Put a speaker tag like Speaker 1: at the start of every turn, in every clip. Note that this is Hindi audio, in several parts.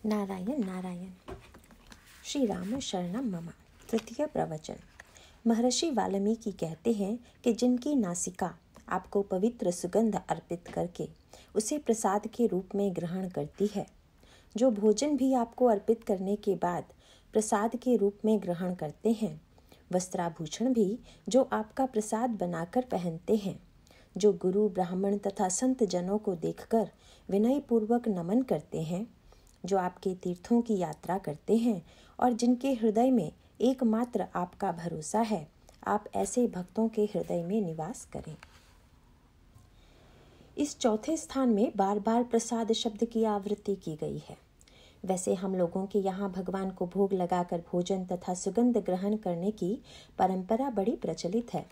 Speaker 1: नारायण नारायण। श्री राम शरणम मम। तृतीय प्रवचन। महर्षि वाल्मीकि कहते हैं कि जिनकी नासिका आपको पवित्र सुगंध अर्पित करके उसे प्रसाद के रूप में ग्रहण करती है, जो भोजन भी आपको अर्पित करने के बाद प्रसाद के रूप में ग्रहण करते हैं, वस्त्राभूषण भी जो आपका प्रसाद बनाकर पहनते हैं, जो गुरु ब्राह्मण तथा संत जनों को देखकर विनयपूर्वक नमन करते हैं, जो आपके तीर्थों की यात्रा करते हैं और जिनके हृदय में एकमात्र आपका भरोसा है, आप ऐसे भक्तों के हृदय में निवास करें। इस चौथे स्थान में बार बार प्रसाद शब्द की आवृत्ति की गई है। वैसे हम लोगों के यहाँ भगवान को भोग लगाकर भोजन तथा सुगंध ग्रहण करने की परंपरा बड़ी प्रचलित है।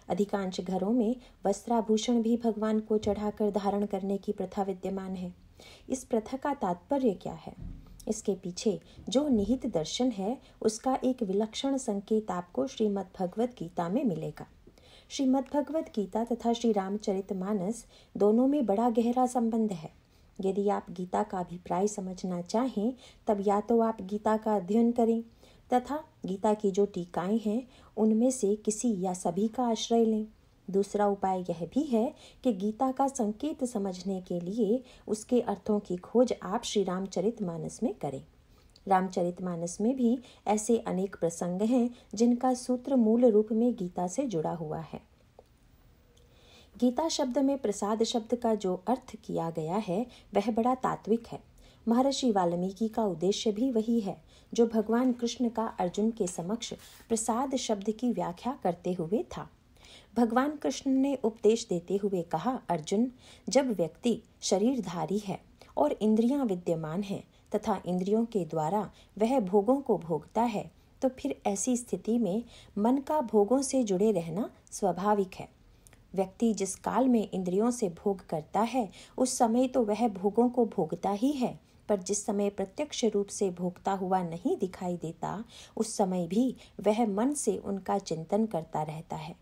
Speaker 1: अधिकांश घरों में वस्त्राभूषण भी भगवान को चढ़ाकर धारण करने की प्रथा विद्यमान है। इस प्रथा का तात्पर्य क्या है? इसके पीछे जो निहित दर्शन है, उसका एक विलक्षण संकेत आपको श्रीमद् भगवत गीता में मिलेगा। श्रीमद् भगवत गीता तथा श्री रामचरितमानस दोनों में बड़ा गहरा संबंध है। यदि आप गीता का अभिप्राय समझना चाहें, तब या तो आप गीता का अध्ययन करें तथा गीता की जो टीकाएं हैं, उनमें से किसी या सभी का आश्रय लें। दूसरा उपाय यह भी है कि गीता का संकेत समझने के लिए उसके अर्थों की खोज आप श्री रामचरितमानस में करें। रामचरितमानस में भी ऐसे अनेक प्रसंग हैं जिनका सूत्र मूल रूप में गीता से जुड़ा हुआ है। गीता शब्द में प्रसाद शब्द का जो अर्थ किया गया है, वह बड़ा तात्विक है। महर्षि वाल्मीकि का उद्देश्य भी वही है जो भगवान कृष्ण का अर्जुन के समक्ष प्रसाद शब्द की व्याख्या करते हुए था। भगवान कृष्ण ने उपदेश देते हुए कहा, अर्जुन, जब व्यक्ति शरीरधारी है और इंद्रियां विद्यमान हैं तथा इंद्रियों के द्वारा वह भोगों को भोगता है, तो फिर ऐसी स्थिति में मन का भोगों से जुड़े रहना स्वाभाविक है। व्यक्ति जिस काल में इंद्रियों से भोग करता है, उस समय तो वह भोगों को भोगता ही है, पर जिस समय प्रत्यक्ष रूप से भोगता हुआ नहीं दिखाई देता, उस समय भी वह मन से उनका चिंतन करता रहता है।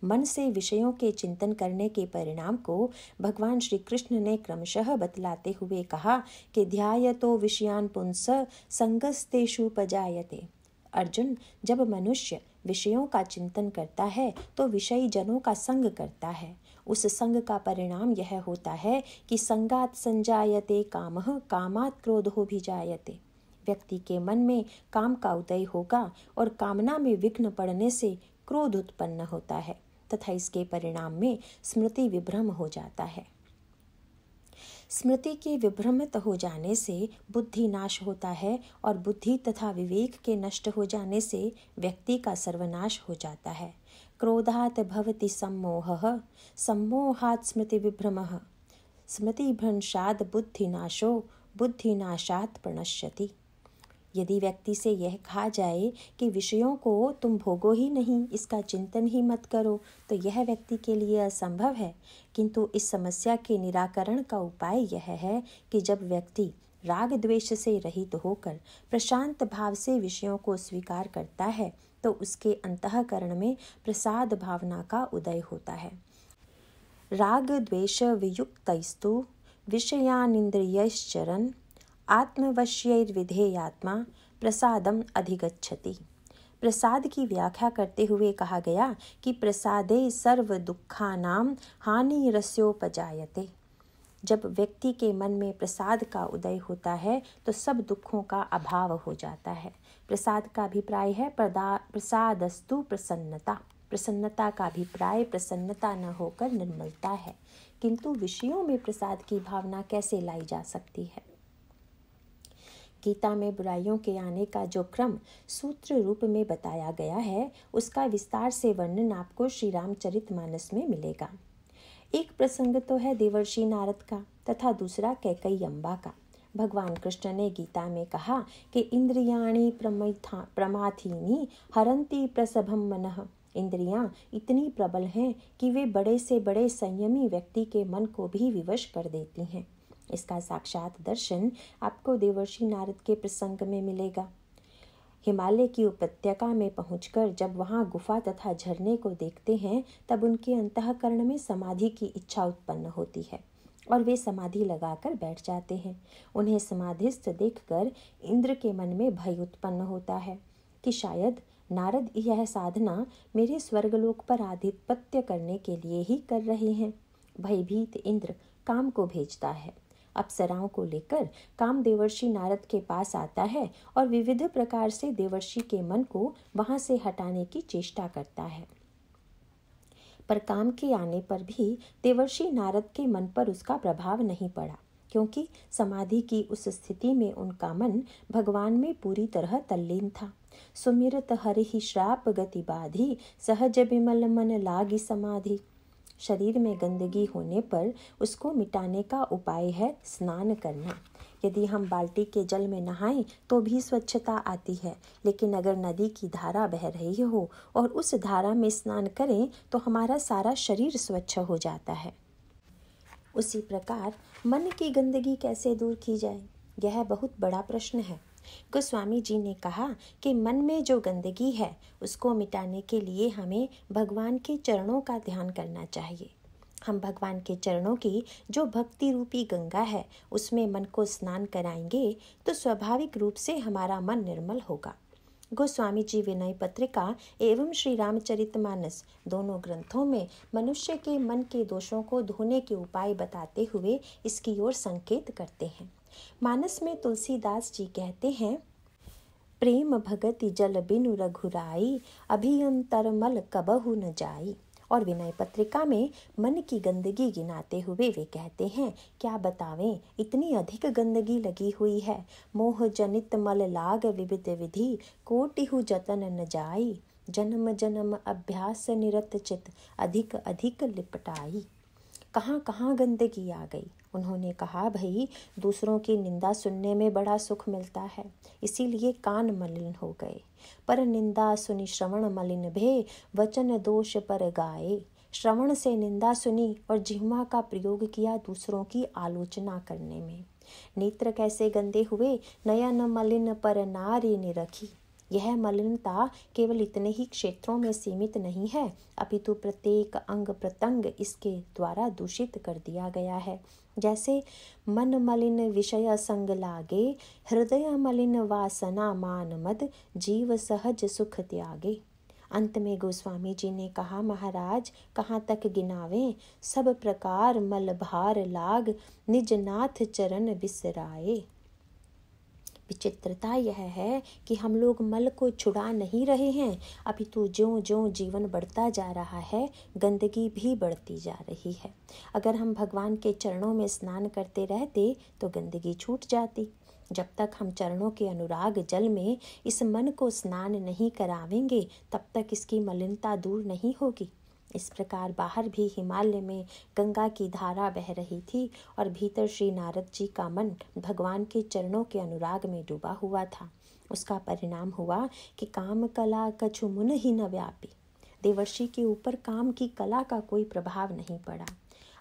Speaker 1: मन से विषयों के चिंतन करने के परिणाम को भगवान श्री कृष्ण ने क्रमशः बतलाते हुए कहा कि ध्यायतो विषयान पुंस संगस्तेषुपजायते। अर्जुन, जब मनुष्य विषयों का चिंतन करता है तो विषयी जनों का संग करता है। उस संग का परिणाम यह होता है कि संगात संजायते कामः, कामात् क्रोधो भिजायते। व्यक्ति के मन में काम का उदय होगा और कामना में विघ्न पड़ने से क्रोध उत्पन्न होता है तथा इसके परिणाम में स्मृति विभ्रम हो जाता है। स्मृति के विभ्रमित हो जाने से बुद्धि नाश होता है और बुद्धि तथा विवेक के नष्ट हो जाने से व्यक्ति का सर्वनाश हो जाता है। क्रोधात् भवति सम्मोहः, सम्मोहात् स्मृति विभ्रमः, स्मृतिभ्रंशात् बुद्धिनाशो, बुद्धिनाशात् प्रणश्यति। यदि व्यक्ति से यह कहा जाए कि विषयों को तुम भोगो ही नहीं, इसका चिंतन ही मत करो, तो यह व्यक्ति के लिए असंभव है। किंतु इस समस्या के निराकरण का उपाय यह है कि जब व्यक्ति राग द्वेष से रहित होकर प्रशांत भाव से विषयों को स्वीकार करता है, तो उसके अंतःकरण में प्रसाद भावना का उदय होता है। राग द्वेष वियुक्तस्तु विषयानिन्द्रियश्चरन् आत्मवश्यैर्विधेयात्मा प्रसादम अधिगच्छति। प्रसाद की व्याख्या करते हुए कहा गया कि प्रसादे सर्व दुखानां हानिरस्योपजायते। जब व्यक्ति के मन में प्रसाद का उदय होता है तो सब दुखों का अभाव हो जाता है। प्रसाद का अभिप्राय है प्रसादस्तु प्रसन्नता। प्रसन्नता का अभिप्राय प्रसन्नता न होकर निर्मलता है। किंतु विषयों में प्रसाद की भावना कैसे लाई जा सकती है? गीता में बुराइयों के आने का जो क्रम सूत्र रूप में बताया गया है, उसका विस्तार से वर्णन आपको श्री रामचरितमानस में मिलेगा। एक प्रसंग तो है देवर्षि नारद का तथा दूसरा कैकेयी अम्बा का। भगवान कृष्ण ने गीता में कहा कि इंद्रियाणि प्रमाथीनि हरन्ति प्रसभम मनः। इंद्रियां इतनी प्रबल हैं कि वे बड़े से बड़े संयमी व्यक्ति के मन को भी विवश कर देती हैं। इसका साक्षात दर्शन आपको देवर्षि नारद के प्रसंग में मिलेगा। हिमालय की उपत्यका में पहुंचकर जब वहां गुफा तथा झरने को देखते हैं, तब उनके अंतःकरण में समाधि की इच्छा उत्पन्न होती है। और वे समाधि लगाकर बैठ जाते हैं। उन्हें समाधिस्थ देखकर इंद्र के मन में भय उत्पन्न होता है कि शायद नारद यह साधना मेरे स्वर्गलोक पर आधिपत्य करने के लिए ही कर रहे हैं। भयभीत इंद्र काम को भेजता है। अप्सराओं को लेकर काम देवर्षि नारद के पास आता है और विविध प्रकार से देवर्षि के मन को वहां से हटाने की चेष्टा करता है। पर काम के आने पर भी देवर्षि नारद के मन पर उसका प्रभाव नहीं पड़ा, क्योंकि समाधि की उस स्थिति में उनका मन भगवान में पूरी तरह तल्लीन था। सुमिरत हरिहि श्राप गति बाधी, सहज बिमल मन लागी समाधि। शरीर में गंदगी होने पर उसको मिटाने का उपाय है स्नान करना। यदि हम बाल्टी के जल में नहाएं तो भी स्वच्छता आती है, लेकिन अगर नदी की धारा बह रही हो और उस धारा में स्नान करें तो हमारा सारा शरीर स्वच्छ हो जाता है। उसी प्रकार मन की गंदगी कैसे दूर की जाए, यह बहुत बड़ा प्रश्न है। गोस्वामी जी ने कहा कि मन में जो गंदगी है उसको मिटाने के लिए हमें भगवान के चरणों का ध्यान करना चाहिए। हम भगवान के चरणों की जो भक्ति रूपी गंगा है उसमें मन को स्नान कराएंगे तो स्वाभाविक रूप से हमारा मन निर्मल होगा। गोस्वामी जी विनय पत्रिका एवं श्री रामचरितमानस दोनों ग्रंथों में मनुष्य के मन के दोषों को धोने के उपाय बताते हुए इसकी ओर संकेत करते हैं। मानस में तुलसीदास जी कहते हैं, प्रेम भगति जल बिनु रघुराई, अभियंतर मल कबहु न जाई। और विनय पत्रिका में मन की गंदगी गिनाते हुए वे कहते हैं, क्या बतावें इतनी अधिक गंदगी लगी हुई है। मोह जनित मल लाग विविध विधि, कोटिहु जतन न जाई। जन्म जन्म अभ्यास निरत चित, अधिक अधिक लिपटाई। कहाँ कहाँ गंदगी आ गई। उन्होंने कहा, भाई दूसरों की निंदा सुनने में बड़ा सुख मिलता है, इसीलिए कान मलिन हो गए। पर निंदा सुनी श्रवण मलिन भे, वचन दोष पर गाए। श्रवण से निंदा सुनी और जिह्वा का प्रयोग किया दूसरों की आलोचना करने में। नेत्र कैसे गंदे हुए, नयन मलिन पर नारी निरखी। यह मलिनता केवल इतने ही क्षेत्रों में सीमित नहीं है, अपितु प्रत्येक अंग प्रत्यंग इसके द्वारा दूषित कर दिया गया है। जैसे मन मलिन विषय संग लागे, हृदय मलिन वासना मान मद, जीव सहज सुख त्यागे। अंत में गोस्वामी जी ने कहा, महाराज कहाँ तक गिनावें, सब प्रकार मल भार लाग, निज नाथ चरण बिसराए। विचित्रता यह है कि हम लोग मल को छुड़ा नहीं रहे हैं, अपितु ज्यों ज्यों जीवन बढ़ता जा रहा है गंदगी भी बढ़ती जा रही है। अगर हम भगवान के चरणों में स्नान करते रहते तो गंदगी छूट जाती। जब तक हम चरणों के अनुराग जल में इस मन को स्नान नहीं करावेंगे तब तक इसकी मलिनता दूर नहीं होगी। इस प्रकार बाहर भी हिमालय में गंगा की धारा बह रही थी और भीतर श्री नारद जी का मन भगवान के चरणों के अनुराग में डूबा हुआ था। उसका परिणाम हुआ कि काम कला कछु मुन ही न व्यापी। देवर्षि के ऊपर काम की कला का कोई प्रभाव नहीं पड़ा,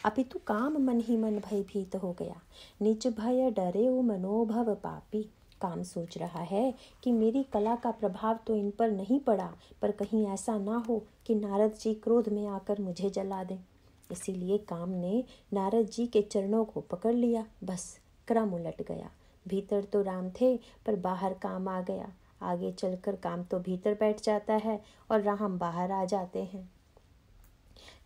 Speaker 1: अपितु काम मन ही मन भयभीत हो गया। निज भय डरे मनोभव पापी। काम सोच रहा है कि मेरी कला का प्रभाव तो इन पर नहीं पड़ा, पर कहीं ऐसा ना हो कि नारद जी क्रोध में आकर मुझे जला दें। इसीलिए काम ने नारद जी के चरणों को पकड़ लिया। बस क्रम उलट गया। भीतर तो राम थे पर बाहर काम आ गया। आगे चलकर काम तो भीतर बैठ जाता है और राम बाहर आ जाते हैं।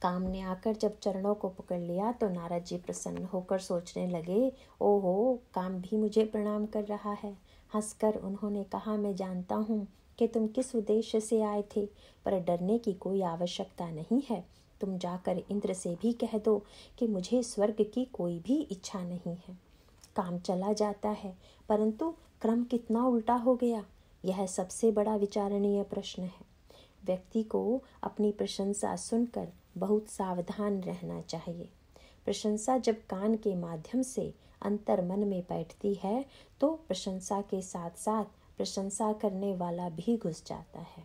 Speaker 1: काम ने आकर जब चरणों को पकड़ लिया तो नारद जी प्रसन्न होकर सोचने लगे, ओहो काम भी मुझे प्रणाम कर रहा है। हंसकर उन्होंने कहा, मैं जानता हूँ कि तुम किस उद्देश्य से आए थे, पर डरने की कोई आवश्यकता नहीं है। तुम जाकर इंद्र से भी कह दो कि मुझे स्वर्ग की कोई भी इच्छा नहीं है। काम चला जाता है, परंतु क्रम कितना उल्टा हो गया, यह सबसे बड़ा विचारणीय प्रश्न है। व्यक्ति को अपनी प्रशंसा सुनकर बहुत सावधान रहना चाहिए। प्रशंसा जब कान के माध्यम से अंतर मन में बैठती है तो प्रशंसा के साथ साथ प्रशंसा करने वाला भी घुस जाता है।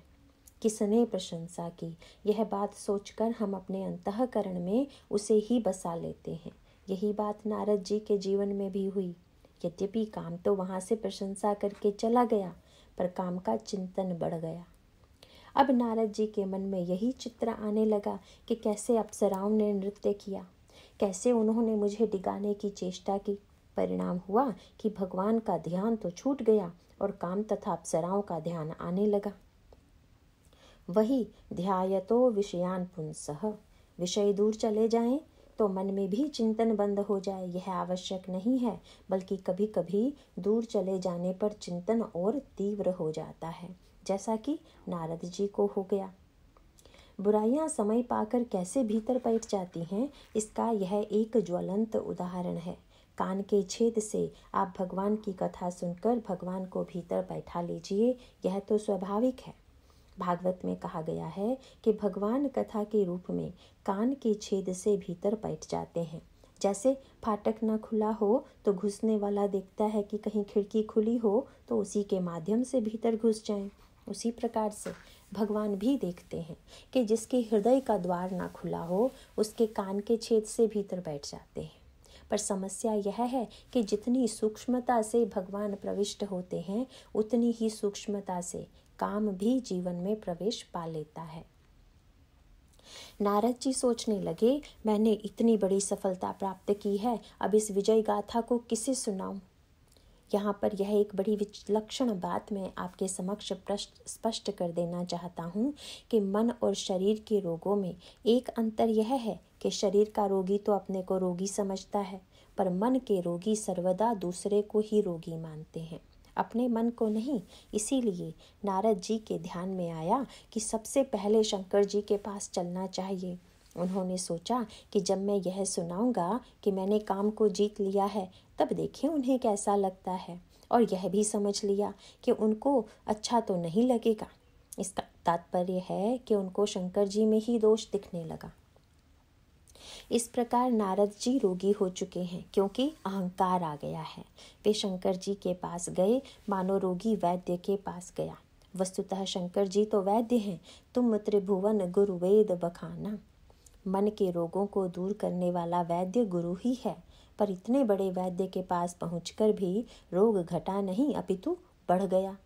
Speaker 1: किसने प्रशंसा की, यह बात सोचकर हम अपने अंतःकरण में उसे ही बसा लेते हैं। यही बात नारद जी के जीवन में भी हुई। यद्यपि काम तो वहाँ से प्रशंसा करके चला गया, पर काम का चिंतन बढ़ गया। अब नारद जी के मन में यही चित्र आने लगा कि कैसे अप्सराओं ने नृत्य किया, कैसे उन्होंने मुझे डिगाने की चेष्टा की। परिणाम हुआ कि भगवान का ध्यान तो छूट गया और काम तथा अप्सराओं का ध्यान आने लगा। वही ध्यायतो विषयान पुंसः, विषय दूर चले जाएं तो मन में भी चिंतन बंद हो जाए, यह आवश्यक नहीं है, बल्कि कभी कभी दूर चले जाने पर चिंतन और तीव्र हो जाता है, जैसा कि नारद जी को हो गया। बुराइयां समय पाकर कैसे भीतर बैठ जाती हैं, इसका यह एक ज्वलंत उदाहरण है। कान के छेद से आप भगवान की कथा सुनकर भगवान को भीतर बैठा लीजिए, यह तो स्वाभाविक है। भागवत में कहा गया है कि भगवान कथा के रूप में कान के छेद से भीतर बैठ जाते हैं। जैसे फाटक न खुला हो तो घुसने वाला देखता है कि कहीं खिड़की खुली हो तो उसी के माध्यम से भीतर घुस जाएं। उसी प्रकार से भगवान भी देखते हैं कि जिसके हृदय का द्वार ना खुला हो उसके कान के छेद से भीतर बैठ जाते हैं। पर समस्या यह है कि जितनी सूक्ष्मता से भगवान प्रविष्ट होते हैं उतनी ही सूक्ष्मता से काम भी जीवन में प्रवेश पा लेता है। नारद जी सोचने लगे, मैंने इतनी बड़ी सफलता प्राप्त की है, अब इस विजय गाथा को किसे सुनाऊं। यहाँ पर यह एक बड़ी विलक्षण बात मैं आपके समक्ष स्पष्ट कर देना चाहता हूँ कि मन और शरीर के रोगों में एक अंतर यह है कि शरीर का रोगी तो अपने को रोगी समझता है, पर मन के रोगी सर्वदा दूसरे को ही रोगी मानते हैं, अपने मन को नहीं। इसीलिए नारद जी के ध्यान में आया कि सबसे पहले शंकर जी के पास चलना चाहिए। उन्होंने सोचा कि जब मैं यह सुनाऊंगा कि मैंने काम को जीत लिया है, तब देखें उन्हें कैसा लगता है, और यह भी समझ लिया कि उनको अच्छा तो नहीं लगेगा। इसका तात्पर्य है कि उनको शंकर जी में ही दोष दिखने लगा। इस प्रकार नारद जी रोगी हो चुके हैं क्योंकि अहंकार आ गया है। वे शंकर जी के पास गए मानो रोगी वैद्य के पास गया। वस्तुतः शंकर जी तो वैद्य हैं, तुम त्रिभुवन गुरु वेद बखाना। मन के रोगों को दूर करने वाला वैद्य गुरु ही है, पर इतने बड़े वैद्य के पास पहुंचकर भी रोग घटा नहीं अपितु बढ़ गया।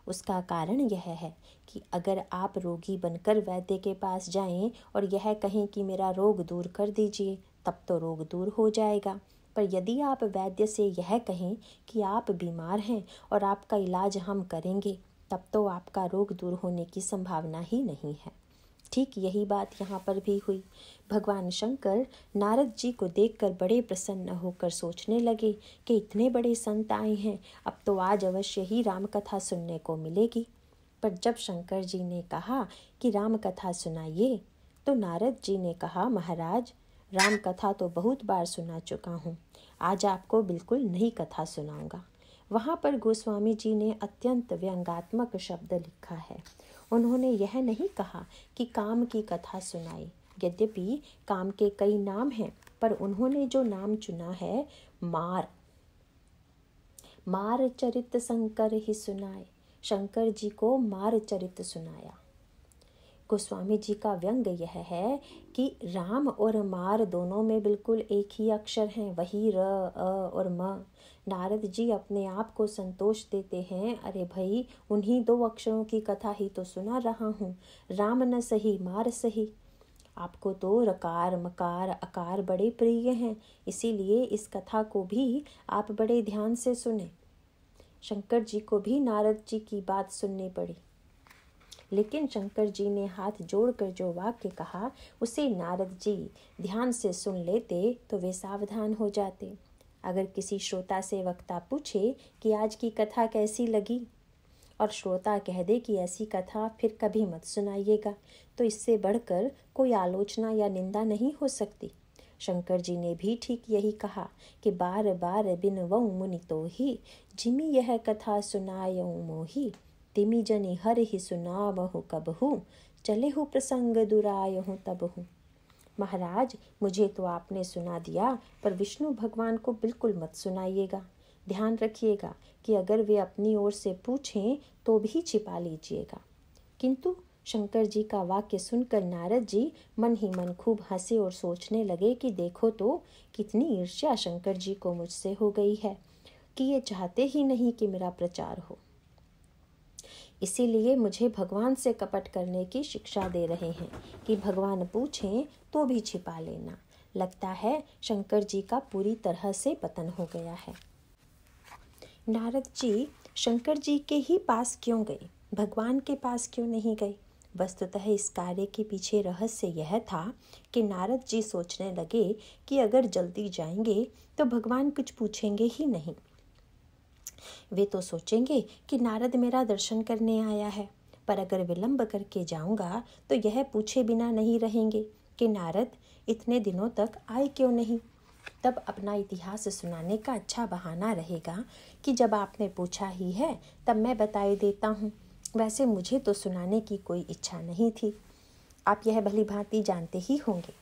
Speaker 1: उसका कारण यह है कि अगर आप रोगी बनकर वैद्य के पास जाएं और यह कहें कि मेरा रोग दूर कर दीजिए, तब तो रोग दूर हो जाएगा। पर यदि आप वैद्य से यह कहें कि आप बीमार हैं और आपका इलाज हम करेंगे, तब तो आपका रोग दूर होने की संभावना ही नहीं है। ठीक यही बात यहाँ पर भी हुई। भगवान शंकर नारद जी को देखकर बड़े प्रसन्न होकर सोचने लगे कि इतने बड़े संत आए हैं, अब तो आज अवश्य ही राम कथा सुनने को मिलेगी। पर जब शंकर जी ने कहा कि राम कथा सुनाइए, तो नारद जी ने कहा, महाराज राम कथा तो बहुत बार सुना चुका हूँ, आज आपको बिल्कुल नई कथा सुनाऊंगा। वहाँ पर गोस्वामी जी ने अत्यंत व्यंग्यात्मक शब्द लिखा है। उन्होंने यह नहीं कहा कि काम की कथा सुनाई, यद्यपि काम के कई नाम हैं, पर उन्होंने जो नाम चुना है मार चरित शंकर ही सुनाए, शंकर जी को मार चरित सुनाया। गोस्वामी जी का व्यंग यह है कि राम और मार दोनों में बिल्कुल एक ही अक्षर हैं, वही र अ और म। नारद जी अपने आप को संतोष देते हैं, अरे भाई उन्हीं दो अक्षरों की कथा ही तो सुना रहा हूँ, राम न सही मार सही। आपको तो रकार मकार अकार बड़े प्रिय हैं, इसीलिए इस कथा को भी आप बड़े ध्यान से सुने। शंकर जी को भी नारद जी की बात सुननी पड़ी, लेकिन शंकर जी ने हाथ जोड़कर जो वाक्य कहा उसे नारद जी ध्यान से सुन लेते तो वे सावधान हो जाते। अगर किसी श्रोता से वक्ता पूछे कि आज की कथा कैसी लगी, और श्रोता कह दे कि ऐसी कथा फिर कभी मत सुनाइएगा, तो इससे बढ़कर कोई आलोचना या निंदा नहीं हो सकती। शंकर जी ने भी ठीक यही कहा कि बार बार बिनवऊं मुनि तो ही, जिमि यह कथा सुनायऊं मोही, तिमि जनि हर ही सुनावहु कबहु, चले हु प्रसंग दुरायहु तबहु। महाराज मुझे तो आपने सुना दिया, पर विष्णु भगवान को बिल्कुल मत सुनाइएगा। ध्यान रखिएगा कि अगर वे अपनी ओर से पूछें तो भी छिपा लीजिएगा। किंतु शंकर जी का वाक्य सुनकर नारद जी मन ही मन खूब हंसे और सोचने लगे कि देखो तो कितनी ईर्ष्या शंकर जी को मुझसे हो गई है कि ये चाहते ही नहीं कि मेरा प्रचार हो, इसीलिए मुझे भगवान से कपट करने की शिक्षा दे रहे हैं कि भगवान पूछें तो भी छिपा लेना, लगता है शंकर जी का पूरी तरह से पतन हो गया है। नारद जी शंकर जी के ही पास क्यों गए, भगवान के पास क्यों नहीं गए? वस्तुतः इस कार्य के पीछे रहस्य यह था कि नारद जी सोचने लगे कि अगर जल्दी जाएंगे तो भगवान कुछ पूछेंगे ही नहीं। वे तो सोचेंगे कि नारद मेरा दर्शन करने आया है, पर अगर विलंब करके जाऊंगा तो यह पूछे बिना नहीं रहेंगे कि नारद इतने दिनों तक आए क्यों नहीं। तब अपना इतिहास सुनाने का अच्छा बहाना रहेगा कि जब आपने पूछा ही है तब मैं बताए देता हूँ। वैसे मुझे तो सुनाने की कोई इच्छा नहीं थी। आप यह भली भांति जानते ही होंगे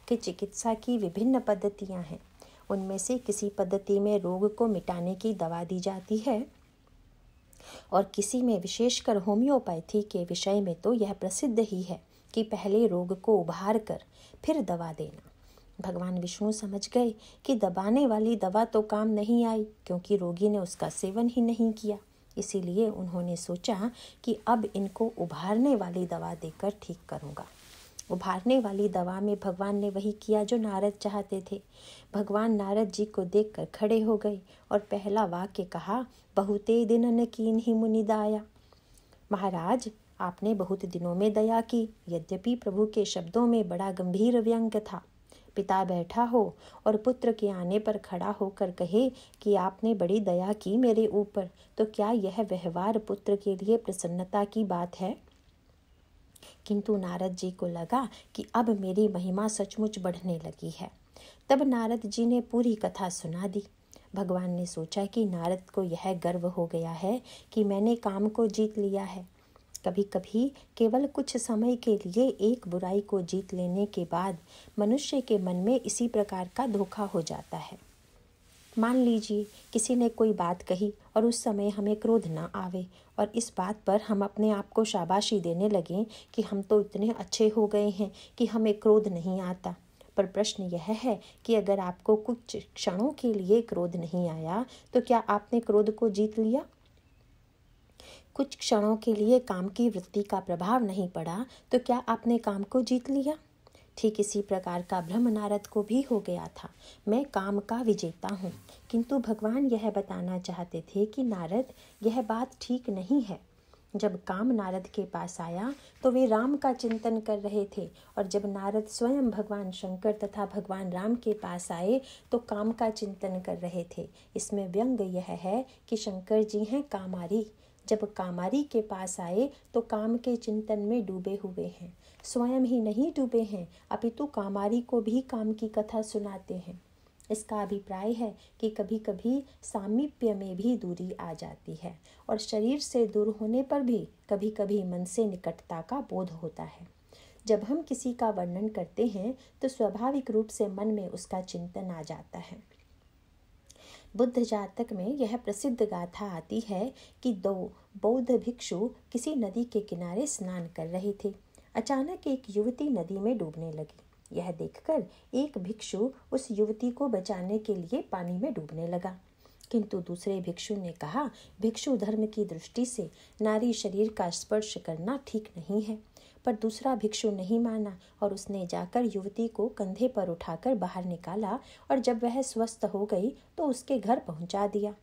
Speaker 1: कि चिकित्सा की विभिन्न पद्धतियाँ हैं। उनमें से किसी पद्धति में रोग को मिटाने की दवा दी जाती है और किसी में, विशेषकर होम्योपैथी के विषय में तो यह प्रसिद्ध ही है कि पहले रोग को उभार कर फिर दवा देना। भगवान विष्णु समझ गए कि दबाने वाली दवा तो काम नहीं आई, क्योंकि रोगी ने उसका सेवन ही नहीं किया। इसीलिए उन्होंने सोचा कि अब इनको उभारने वाली दवा देकर ठीक करूँगा। उभारने वाली दवा में भगवान ने वही किया जो नारद चाहते थे। भगवान नारद जी को देखकर खड़े हो गए और पहला वाक्य कहा, बहुते दिनन कीन्हि मुनि दाया। महाराज, आपने बहुत दिनों में दया की। यद्यपि प्रभु के शब्दों में बड़ा गंभीर व्यंग्य था। पिता बैठा हो और पुत्र के आने पर खड़ा होकर कहे कि आपने बड़ी दया की मेरे ऊपर, तो क्या यह व्यवहार पुत्र के लिए प्रसन्नता की बात है? किंतु नारद जी को लगा कि अब मेरी महिमा सचमुच बढ़ने लगी है। तब नारद जी ने पूरी कथा सुना दी। भगवान ने सोचा कि नारद को यह गर्व हो गया है कि मैंने काम को जीत लिया है। कभी कभी केवल कुछ समय के लिए एक बुराई को जीत लेने के बाद मनुष्य के मन में इसी प्रकार का धोखा हो जाता है। मान लीजिए किसी ने कोई बात कही और उस समय हमें क्रोध न आवे और इस बात पर हम अपने आप को शाबाशी देने लगें कि हम तो इतने अच्छे हो गए हैं कि हमें क्रोध नहीं आता। पर प्रश्न यह है कि अगर आपको कुछ क्षणों के लिए क्रोध नहीं आया तो क्या आपने क्रोध को जीत लिया? कुछ क्षणों के लिए काम की वृत्ति का प्रभाव नहीं पड़ा तो क्या आपने काम को जीत लिया? ठीक इसी प्रकार का भ्रम नारद को भी हो गया था। मैं काम का विजेता हूँ। किंतु भगवान यह बताना चाहते थे कि नारद, यह बात ठीक नहीं है। जब काम नारद के पास आया तो वे राम का चिंतन कर रहे थे, और जब नारद स्वयं भगवान शंकर तथा भगवान राम के पास आए तो काम का चिंतन कर रहे थे। इसमें व्यंग यह है कि शंकर जी हैं कामारी। जब कामारी के पास आए तो काम के चिंतन में डूबे हुए हैं। स्वयं ही नहीं डूबे हैं, अपितु कामारी को भी काम की कथा सुनाते हैं। इसका अभिप्राय है कि कभी कभी सामीप्य में भी दूरी आ जाती है और शरीर से दूर होने पर भी कभी कभी मन से निकटता का बोध होता है। जब हम किसी का वर्णन करते हैं तो स्वाभाविक रूप से मन में उसका चिंतन आ जाता है। बुद्ध जातक में यह प्रसिद्ध गाथा आती है कि दो बौद्ध भिक्षु किसी नदी के किनारे स्नान कर रहे थे। अचानक एक युवती नदी में डूबने लगी। यह देखकर एक भिक्षु उस युवती को बचाने के लिए पानी में डूबने लगा, किंतु दूसरे भिक्षु ने कहा, भिक्षु धर्म की दृष्टि से नारी शरीर का स्पर्श करना ठीक नहीं है। पर दूसरा भिक्षु नहीं माना और उसने जाकर युवती को कंधे पर उठाकर बाहर निकाला और जब वह स्वस्थ हो गई तो उसके घर पहुंचा दिया।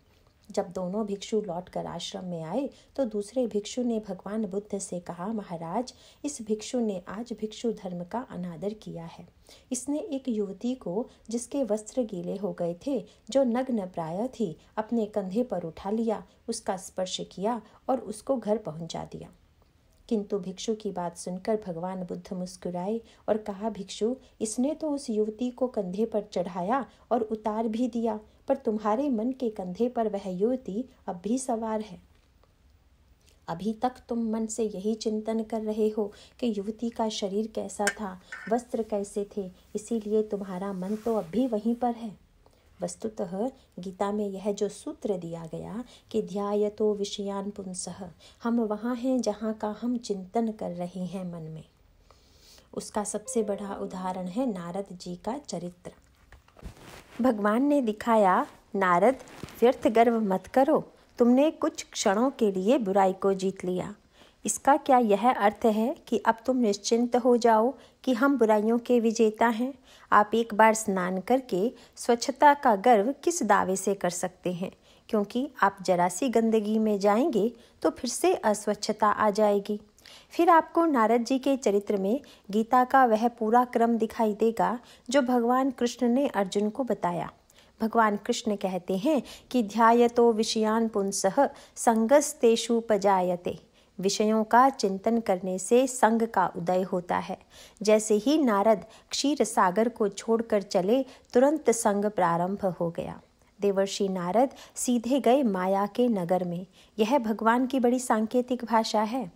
Speaker 1: जब दोनों भिक्षु लौटकर आश्रम में आए तो दूसरे भिक्षु ने भगवान बुद्ध से कहा, महाराज, इस भिक्षु ने आज भिक्षु धर्म का अनादर किया है। इसने एक युवती को, जिसके वस्त्र गीले हो गए थे, जो नग्न प्राय थी, अपने कंधे पर उठा लिया, उसका स्पर्श किया और उसको घर पहुंचा दिया। किंतु भिक्षु की बात सुनकर भगवान बुद्ध मुस्कुराए और कहा, भिक्षु, इसने तो उस युवती को कंधे पर चढ़ाया और उतार भी दिया, पर तुम्हारे मन के कंधे पर वह युवती अब भी सवार है। अभी तक तुम मन से यही चिंतन कर रहे हो कि युवती का शरीर कैसा था, वस्त्र कैसे थे, इसीलिए तुम्हारा मन तो अब भी वहीं पर है। वस्तुतः गीता में यह जो सूत्र दिया गया कि ध्यायतो विषयान पुंसः, हम वहाँ हैं जहाँ का हम चिंतन कर रहे हैं मन में, उसका सबसे बड़ा उदाहरण है नारद जी का चरित्र। भगवान ने दिखाया, नारद, व्यर्थ गर्व मत करो, तुमने कुछ क्षणों के लिए बुराई को जीत लिया। इसका क्या यह अर्थ है कि अब तुम निश्चिंत हो जाओ कि हम बुराइयों के विजेता हैं? आप एक बार स्नान करके स्वच्छता का गर्व किस दावे से कर सकते हैं? क्योंकि आप जरा सी गंदगी में जाएंगे तो फिर से अस्वच्छता आ जाएगी। फिर आपको नारद जी के चरित्र में गीता का वह पूरा क्रम दिखाई देगा जो भगवान कृष्ण ने अर्जुन को बताया। भगवान कृष्ण कहते हैं कि ध्यायतो विषयान पुंसः संगस्तेषुपजायते। विषयों का चिंतन करने से संग का उदय होता है। जैसे ही नारद क्षीर सागर को छोड़कर चले, तुरंत संग प्रारंभ हो गया। देवर्षि नारद सीधे गए माया के नगर में। यह भगवान की बड़ी सांकेतिक भाषा है।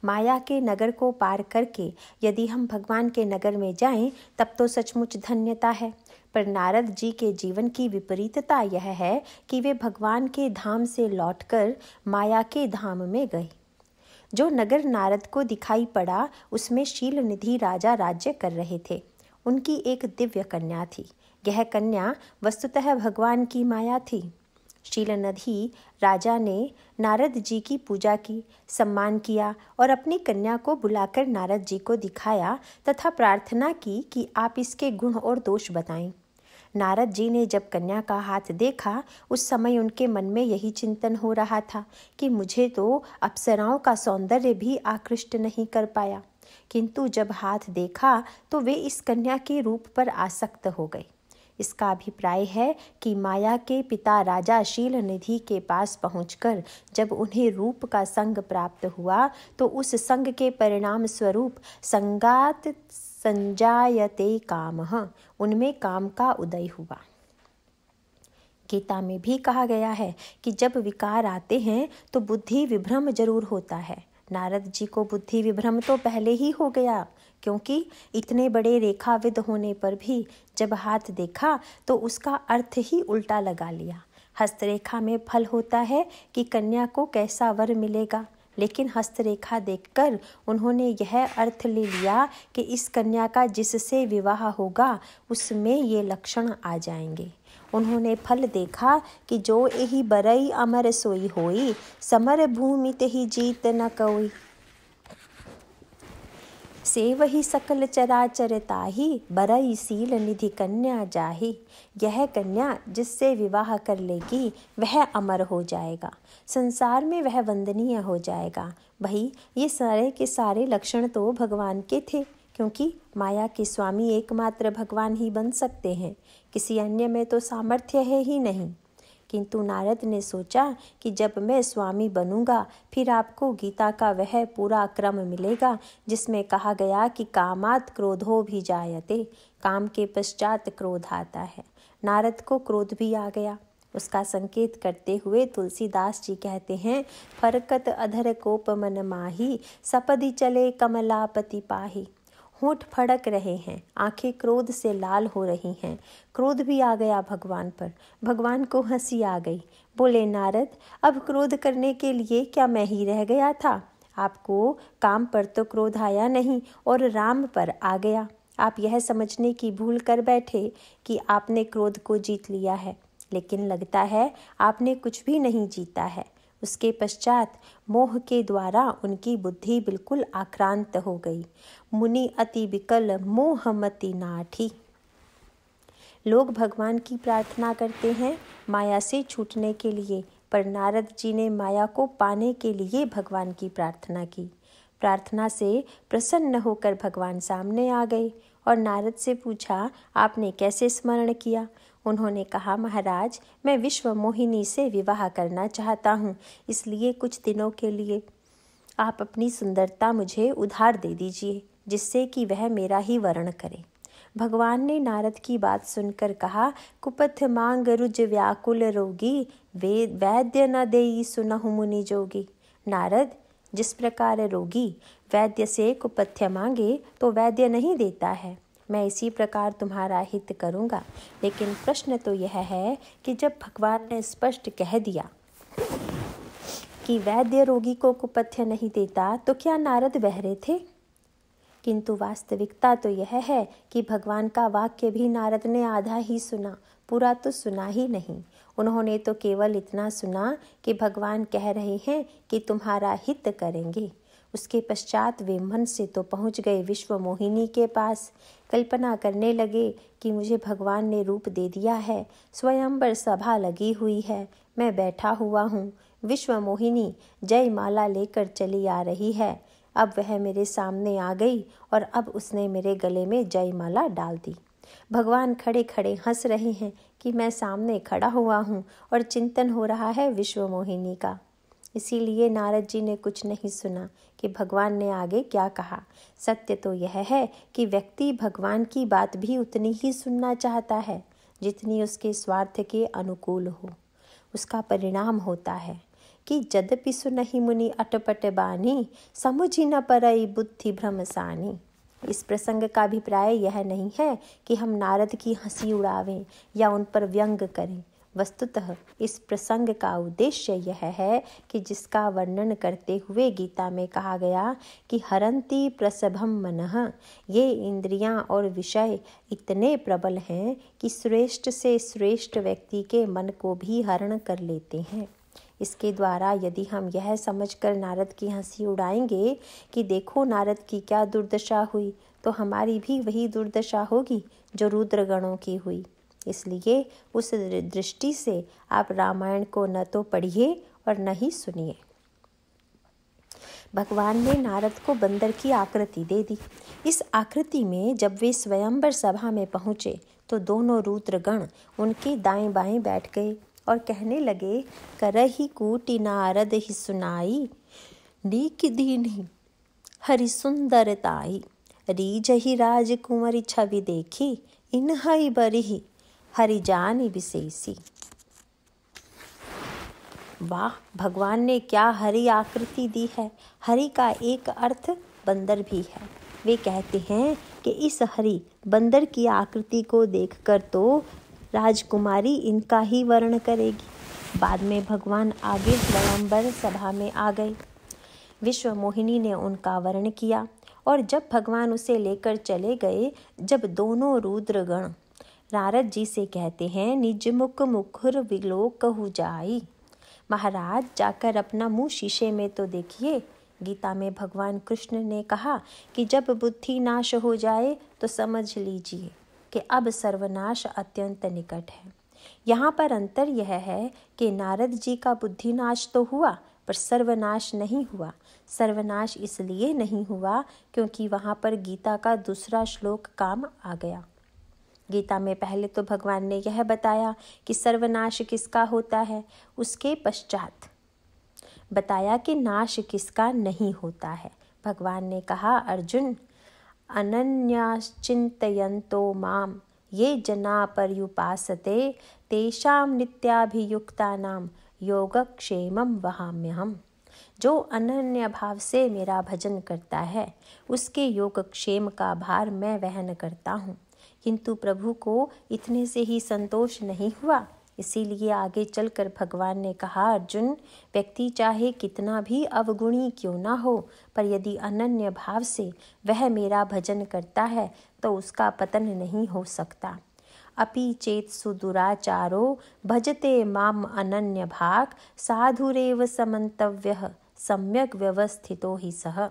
Speaker 1: माया के नगर को पार करके यदि हम भगवान के नगर में जाएं, तब तो सचमुच धन्यता है। पर नारद जी के जीवन की विपरीतता यह है कि वे भगवान के धाम से लौटकर माया के धाम में गए। जो नगर नारद को दिखाई पड़ा उसमें शील निधि राजा राज्य कर रहे थे। उनकी एक दिव्य कन्या थी। यह कन्या वस्तुतः भगवान की माया थी। शीलनिधि राजा ने नारद जी की पूजा की, सम्मान किया और अपनी कन्या को बुलाकर नारद जी को दिखाया तथा प्रार्थना की कि आप इसके गुण और दोष बताएं। नारद जी ने जब कन्या का हाथ देखा, उस समय उनके मन में यही चिंतन हो रहा था कि मुझे तो अप्सराओं का सौंदर्य भी आकृष्ट नहीं कर पाया, किंतु जब हाथ देखा तो वे इस कन्या के रूप पर आसक्त हो गए। इसका अभिप्राय है कि माया के पिता राजा शीलनिधि के पास पहुंचकर जब उन्हें रूप का संग प्राप्त हुआ तो उस संग के परिणाम स्वरूप संगात संजायते कामः, उनमें काम का उदय हुआ। गीता में भी कहा गया है कि जब विकार आते हैं तो बुद्धि विभ्रम जरूर होता है। नारद जी को बुद्धि विभ्रम तो पहले ही हो गया, क्योंकि इतने बड़े रेखाविद होने पर भी जब हाथ देखा तो उसका अर्थ ही उल्टा लगा लिया। हस्तरेखा में फल होता है कि कन्या को कैसा वर मिलेगा, लेकिन हस्तरेखा देखकर उन्होंने यह अर्थ ले लिया कि इस कन्या का जिससे विवाह होगा उसमें ये लक्षण आ जाएंगे। उन्होंने फल देखा कि जो यही बरई अमर सोई होई, समर भूमि तेहि जीत न कोई। से वही सकल चराचर ताही, बरई सील निधि कन्या जाही। यह कन्या जिससे विवाह कर लेगी वह अमर हो जाएगा, संसार में वह वंदनीय हो जाएगा। भाई, ये सारे के सारे लक्षण तो भगवान के थे, क्योंकि माया के स्वामी एकमात्र भगवान ही बन सकते हैं। किसी अन्य में तो सामर्थ्य है ही नहीं। किंतु नारद ने सोचा कि जब मैं स्वामी बनूंगा फिर आपको गीता का वह पूरा क्रम मिलेगा जिसमें कहा गया कि कामात क्रोधो भी जायते, काम के पश्चात क्रोध आता है। नारद को क्रोध भी आ गया। उसका संकेत करते हुए तुलसीदास जी कहते हैं, फरकत अधर कोप मन माही, सपदि चले कमलापति पाही। होंठ फड़क रहे हैं, आंखें क्रोध से लाल हो रही हैं। क्रोध भी आ गया भगवान पर। भगवान को हंसी आ गई। बोले, नारद, अब क्रोध करने के लिए क्या मैं ही रह गया था? आपको काम पर तो क्रोध आया नहीं और राम पर आ गया। आप यह समझने की भूल कर बैठे कि आपने क्रोध को जीत लिया है, लेकिन लगता है आपने कुछ भी नहीं जीता है। उसके पश्चात मोह के द्वारा उनकी बुद्धि बिल्कुल आक्रांत हो गई। मुनि अति विकल मोहमति नाठी। लोग भगवान की प्रार्थना करते हैं माया से छूटने के लिए, पर नारद जी ने माया को पाने के लिए भगवान की प्रार्थना की। प्रार्थना से प्रसन्न होकर भगवान सामने आ गए और नारद से पूछा, आपने कैसे स्मरण किया? उन्होंने कहा, महाराज, मैं विश्व मोहिनी से विवाह करना चाहता हूँ, इसलिए कुछ दिनों के लिए आप अपनी सुंदरता मुझे उधार दे दीजिए, जिससे कि वह मेरा ही वर्ण करे। भगवान ने नारद की बात सुनकर कहा, कुपथ मांग रुज व्याकुल रोगी, वैद्य न देई सुनहु मुनि जोगी। नारद, जिस प्रकार रोगी वैद्य से कुपथ्य मांगे तो वैद्य नहीं देता है, मैं इसी प्रकार तुम्हारा हित करूँगा। लेकिन प्रश्न तो यह है कि जब भगवान ने स्पष्ट कह दिया कि वैद्य रोगी को कुपथ्य नहीं देता, तो क्या नारद बहरे थे? किंतु वास्तविकता तो यह है कि भगवान का वाक्य भी नारद ने आधा ही सुना, पूरा तो सुना ही नहीं। उन्होंने तो केवल इतना सुना कि भगवान कह रहे हैं कि तुम्हारा हित करेंगे। उसके पश्चात वे मन से तो पहुंच गए विश्व मोहिनी के पास। कल्पना करने लगे कि मुझे भगवान ने रूप दे दिया है, स्वयंवर सभा लगी हुई है, मैं बैठा हुआ हूँ, विश्व मोहिनी जय माला लेकर चली आ रही है। अब वह मेरे सामने आ गई और अब उसने मेरे गले में जय माला डाल दी। भगवान खड़े खड़े हंस रहे हैं कि मैं सामने खड़ा हुआ हूँ और चिंतन हो रहा है विश्व मोहिनी का। इसीलिए नारद जी ने कुछ नहीं सुना कि भगवान ने आगे क्या कहा। सत्य तो यह है कि व्यक्ति भगवान की बात भी उतनी ही सुनना चाहता है जितनी उसके स्वार्थ के अनुकूल हो। उसका परिणाम होता है कि यद्यपि सुनहि मुनि अटपट बानी, समुझि न परई बुद्धि भ्रमसानी। इस प्रसंग का अभिप्राय यह नहीं है कि हम नारद की हंसी उड़ावें या उन पर व्यंग करें। वस्तुतः इस प्रसंग का उद्देश्य यह है कि जिसका वर्णन करते हुए गीता में कहा गया कि हरंती प्रसभम मनः, ये इंद्रियां और विषय इतने प्रबल हैं कि श्रेष्ठ से श्रेष्ठ व्यक्ति के मन को भी हरण कर लेते हैं। इसके द्वारा यदि हम यह समझकर नारद की हंसी उड़ाएंगे कि देखो नारद की क्या दुर्दशा हुई, तो हमारी भी वही दुर्दशा होगी जो रुद्रगणों की हुई। इसलिए उस दृष्टि से आप रामायण को न तो पढ़िए और न ही सुनिए। भगवान ने नारद को बंदर की आकृति दे दी। इस आकृति में जब वे स्वयंवर सभा में पहुँचे तो दोनों रुद्रगण उनके दाएं बाएं बैठ गए और कहने लगे, करहि कूटि नारद ही सुनाई, नीक दीन्हि हरि सुंदरताई, रीजहि राजकुंवरी छवि देखी, इन्हई बरिहि हरि जानि विशेषी। वाह, भगवान ने क्या हरि आकृति दी है। हरि का एक अर्थ बंदर भी है। वे कहते हैं कि इस हरि बंदर की आकृति को देखकर तो राजकुमारी इनका ही वर्ण करेगी। बाद में भगवान आगे स्वयंवर सभा में आ गए। विश्व मोहिनी ने उनका वर्ण किया और जब भगवान उसे लेकर चले गए, जब दोनों रुद्रगण नारद जी से कहते हैं, निज मुख मुखुर विलोकहु जाई, महाराज जाकर अपना मुंह शीशे में तो देखिए। गीता में भगवान कृष्ण ने कहा कि जब बुद्धि नाश हो जाए तो समझ लीजिए कि अब सर्वनाश अत्यंत निकट है। यहाँ पर अंतर यह है कि नारद जी का बुद्धि नाश तो हुआ पर सर्वनाश नहीं हुआ। सर्वनाश इसलिए नहीं हुआ क्योंकि वहाँ पर गीता का दूसरा श्लोक काम आ गया। गीता में पहले तो भगवान ने यह बताया कि सर्वनाश किसका होता है, उसके पश्चात बताया कि नाश किसका नहीं होता है। भगवान ने कहा, अर्जुन अनन्याश्चिन्तयन्तो माम ये जना पर्युपासते तेषां नित्याभियुक्तानां योगक्षेमं वहाम्यहम्। जो अनन्य भाव से मेरा भजन करता है उसके योगक्षेम का भार मैं वहन करता हूँ। किंतु प्रभु को इतने से ही संतोष नहीं हुआ, इसीलिए आगे चलकर भगवान ने कहा, अर्जुन, व्यक्ति चाहे कितना भी अवगुणी क्यों ना हो, पर यदि अनन्य भाव से वह मेरा भजन करता है तो उसका पतन नहीं हो सकता। अपि चेत सुदुराचारो भजते माम अनन्य भाग, साधुरेव समन्तव्यः सम्यक व्यवस्थितो हि सः।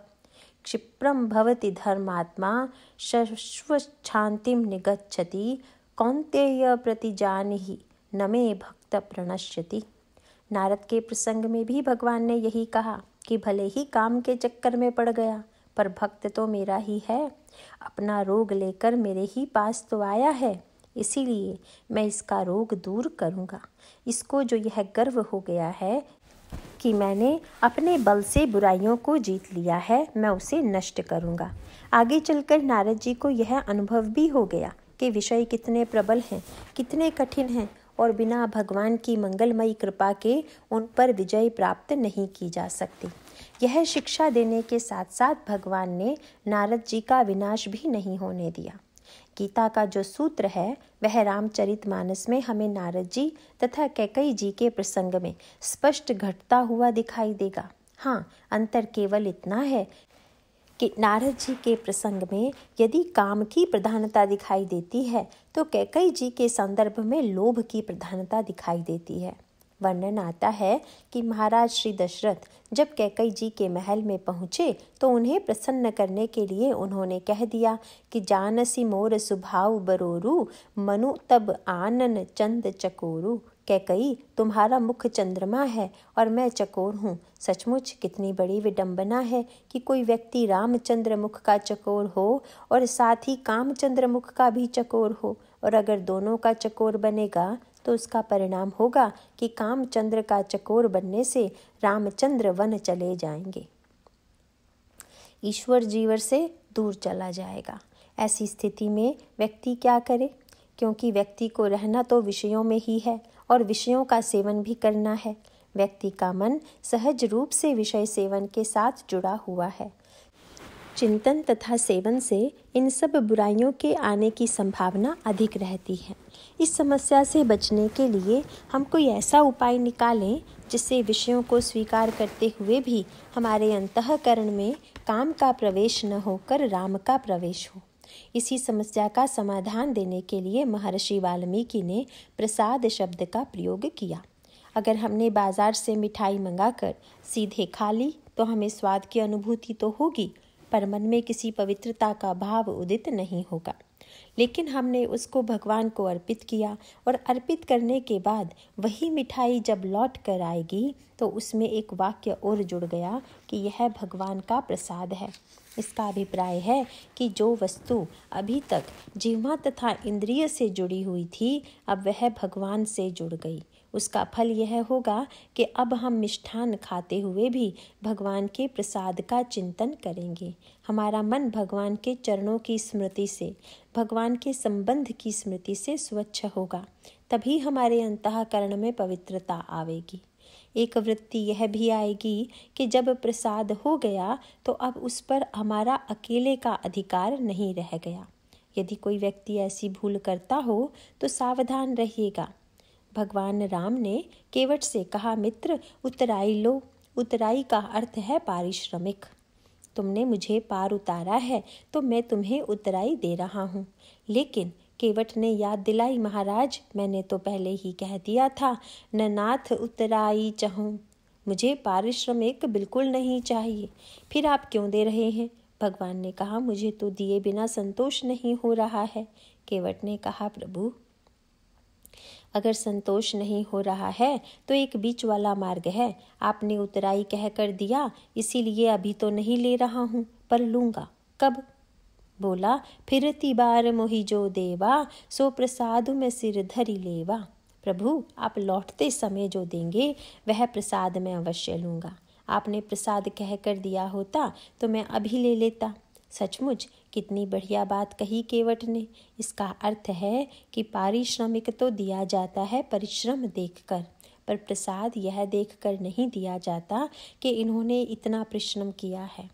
Speaker 1: क्षिप्रं भवति धर्मात्मा शश्वच्छान्तिं निगच्छति, कौन्तेय प्रतिजानीहि न मे भक्त प्रणश्यति। नारद के प्रसंग में भी भगवान ने यही कहा कि भले ही काम के चक्कर में पड़ गया पर भक्त तो मेरा ही है, अपना रोग लेकर मेरे ही पास तो आया है, इसीलिए मैं इसका रोग दूर करूँगा। इसको जो यह गर्व हो गया है कि मैंने अपने बल से बुराइयों को जीत लिया है, मैं उसे नष्ट करूँगा। आगे चलकर नारद जी को यह अनुभव भी हो गया कि विषय कितने प्रबल हैं, कितने कठिन हैं और बिना भगवान की मंगलमयी कृपा के उन पर विजय प्राप्त नहीं की जा सकती। यह शिक्षा देने के साथ साथ भगवान ने नारद जी का विनाश भी नहीं होने दिया। गीता का जो सूत्र है वह रामचरितमानस में हमें नारद जी तथा कैकेयी जी के प्रसंग में स्पष्ट घटता हुआ दिखाई देगा। हाँ, अंतर केवल इतना है कि नारद जी के प्रसंग में यदि काम की प्रधानता दिखाई देती है तो कैकेयी जी के संदर्भ में लोभ की प्रधानता दिखाई देती है। वर्णन आता है कि महाराज श्री दशरथ जब कैकई जी के महल में पहुँचे तो उन्हें प्रसन्न करने के लिए उन्होंने कह दिया कि जानसी मोर सुभाव बरोरू, मनु तब आनन चंद चकोरू। कैकई, तुम्हारा मुख चंद्रमा है और मैं चकोर हूँ। सचमुच कितनी बड़ी विडंबना है कि कोई व्यक्ति रामचंद्र मुख का चकोर हो और साथ ही कामचंद्र मुख का भी चकोर हो, और अगर दोनों का चकोर बनेगा तो उसका परिणाम होगा कि कामचंद्र का चकोर बनने से रामचंद्र वन चले जाएंगे, ईश्वर जीवर से दूर चला जाएगा। ऐसी स्थिति में व्यक्ति क्या करे? क्योंकि व्यक्ति को रहना तो विषयों में ही है और विषयों का सेवन भी करना है। व्यक्ति का मन सहज रूप से विषय सेवन के साथ जुड़ा हुआ है। चिंतन तथा सेवन से इन सब बुराइयों के आने की संभावना अधिक रहती है। इस समस्या से बचने के लिए हम कोई ऐसा उपाय निकालें जिससे विषयों को स्वीकार करते हुए भी हमारे अंतःकरण में काम का प्रवेश न होकर राम का प्रवेश हो। इसी समस्या का समाधान देने के लिए महर्षि वाल्मीकि ने प्रसाद शब्द का प्रयोग किया। अगर हमने बाजार से मिठाई मंगाकर सीधे खा ली तो हमें स्वाद की अनुभूति तो होगी, पर मन में किसी पवित्रता का भाव उदित नहीं होगा। लेकिन हमने उसको भगवान को अर्पित किया और अर्पित करने के बाद वही मिठाई जब लौट कर आएगी तो उसमें एक वाक्य और जुड़ गया कि यह भगवान का प्रसाद है। इसका अभिप्राय है कि जो वस्तु अभी तक जिह्वा तथा इंद्रिय से जुड़ी हुई थी, अब वह भगवान से जुड़ गई। उसका फल यह होगा कि अब हम मिष्ठान खाते हुए भी भगवान के प्रसाद का चिंतन करेंगे। हमारा मन भगवान के चरणों की स्मृति से, भगवान के संबंध की स्मृति से स्वच्छ होगा। तभी हमारे अंतःकरण में पवित्रता आवेगी। एक वृत्ति यह भी आएगी कि जब प्रसाद हो गया तो अब उस पर हमारा अकेले का अधिकार नहीं रह गया। यदि कोई व्यक्ति ऐसी भूल करता हो तो सावधान रहिएगा। भगवान राम ने केवट से कहा, मित्र उतराई लो। उतराई का अर्थ है पारिश्रमिक। तुमने मुझे पार उतारा है तो मैं तुम्हें उतराई दे रहा हूँ। लेकिन केवट ने याद दिलाई, महाराज मैंने तो पहले ही कह दिया था, न नाथ उतराई चाहूँ, मुझे पारिश्रमिक बिल्कुल नहीं चाहिए। फिर आप क्यों दे रहे हैं? भगवान ने कहा, मुझे तो दिए बिना संतोष नहीं हो रहा है। केवट ने कहा, प्रभु अगर संतोष नहीं हो रहा है तो एक बीच वाला मार्ग है। आपने उतराई कहकर दिया, इसीलिए अभी तो नहीं ले रहा हूँ, पर लूँगा। कब? बोला, फिरती बार मोहि जो देवा, सो प्रसादु में सिर धरी लेवा। प्रभु आप लौटते समय जो देंगे वह प्रसाद मैं अवश्य लूँगा। आपने प्रसाद कहकर दिया होता तो मैं अभी ले लेता। सचमुच कितनी बढ़िया बात कही केवट ने। इसका अर्थ है कि पारिश्रमिक तो दिया जाता है परिश्रम देखकर, पर प्रसाद यह देखकर नहीं दिया जाता कि इन्होंने इतना परिश्रम किया है,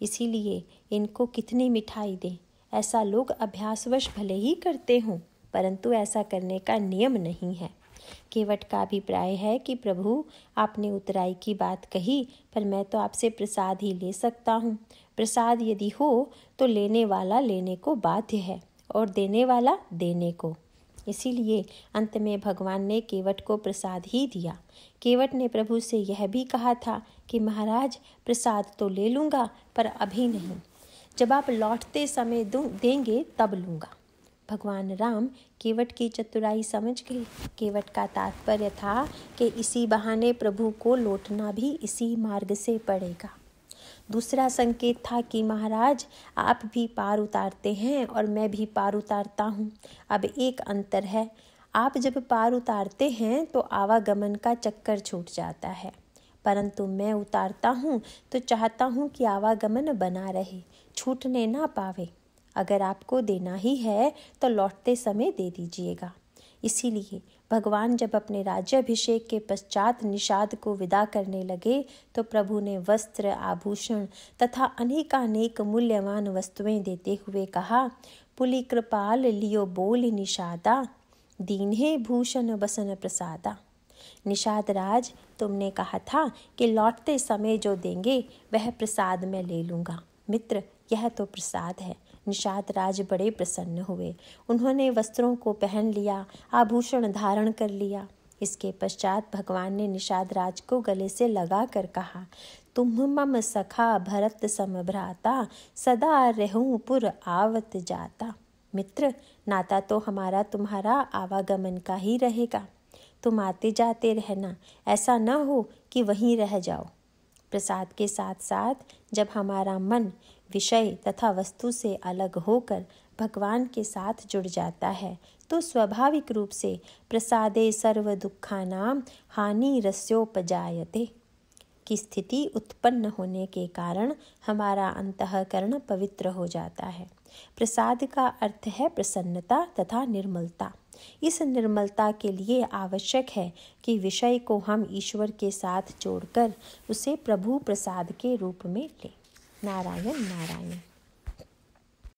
Speaker 1: इसीलिए इनको कितनी मिठाई दें। ऐसा लोग अभ्यासवश भले ही करते हों, परंतु ऐसा करने का नियम नहीं है। केवट का अभिप्राय है कि प्रभु आपने उतराई की बात कही, पर मैं तो आपसे प्रसाद ही ले सकता हूँ। प्रसाद यदि हो तो लेने वाला लेने को बाध्य है और देने वाला देने को। इसीलिए अंत में भगवान ने केवट को प्रसाद ही दिया। केवट ने प्रभु से यह भी कहा था कि महाराज प्रसाद तो ले लूँगा पर अभी नहीं, जब आप लौटते समय देंगे तब लूँगा। भगवान राम केवट की चतुराई समझ गए। केवट का तात्पर्य था कि इसी बहाने प्रभु को लौटना भी इसी मार्ग से पड़ेगा। दूसरा संकेत था कि महाराज आप भी पार उतारते हैं और मैं भी पार उतारता हूँ। अब एक अंतर है, आप जब पार उतारते हैं तो आवागमन का चक्कर छूट जाता है, परंतु मैं उतारता हूँ तो चाहता हूँ कि आवागमन बना रहे, छूटने ना पावे। अगर आपको देना ही है तो लौटते समय दे दीजिएगा। इसीलिए भगवान जब अपने राज्याभिषेक के पश्चात निषाद को विदा करने लगे तो प्रभु ने वस्त्र, आभूषण तथा अनेकानेक मूल्यवान वस्तुएं देते हुए कहा, पुलि कृपाल लियो बोल निषादा, दीन्हे भूषण बसन प्रसादा। निषाद राज, तुमने कहा था कि लौटते समय जो देंगे वह प्रसाद मैं ले लूँगा। मित्र यह तो प्रसाद है। निषाद राज बड़े प्रसन्न हुए। उन्होंने वस्त्रों को पहन लिया, आभूषण धारण कर लिया। इसके पश्चात भगवान ने निषाद राज को गले से लगा कर कहा, तुम मम सखा भरत समभ्राता, सदा रहूं पुर आवत जाता। मित्र, नाता तो हमारा तुम्हारा आवागमन का ही रहेगा। तुम आते जाते रहना, ऐसा न हो कि वहीं रह जाओ। प्रसाद के साथ साथ जब हमारा मन विषय तथा वस्तु से अलग होकर भगवान के साथ जुड़ जाता है तो स्वाभाविक रूप से प्रसादे सर्व दुखानाम हानि रस्योपजायते की स्थिति उत्पन्न होने के कारण हमारा अंतःकरण पवित्र हो जाता है। प्रसाद का अर्थ है प्रसन्नता तथा निर्मलता। इस निर्मलता के लिए आवश्यक है कि विषय को हम ईश्वर के साथ जोड़कर उसे प्रभु प्रसाद के रूप में लें। नारायण नारायण।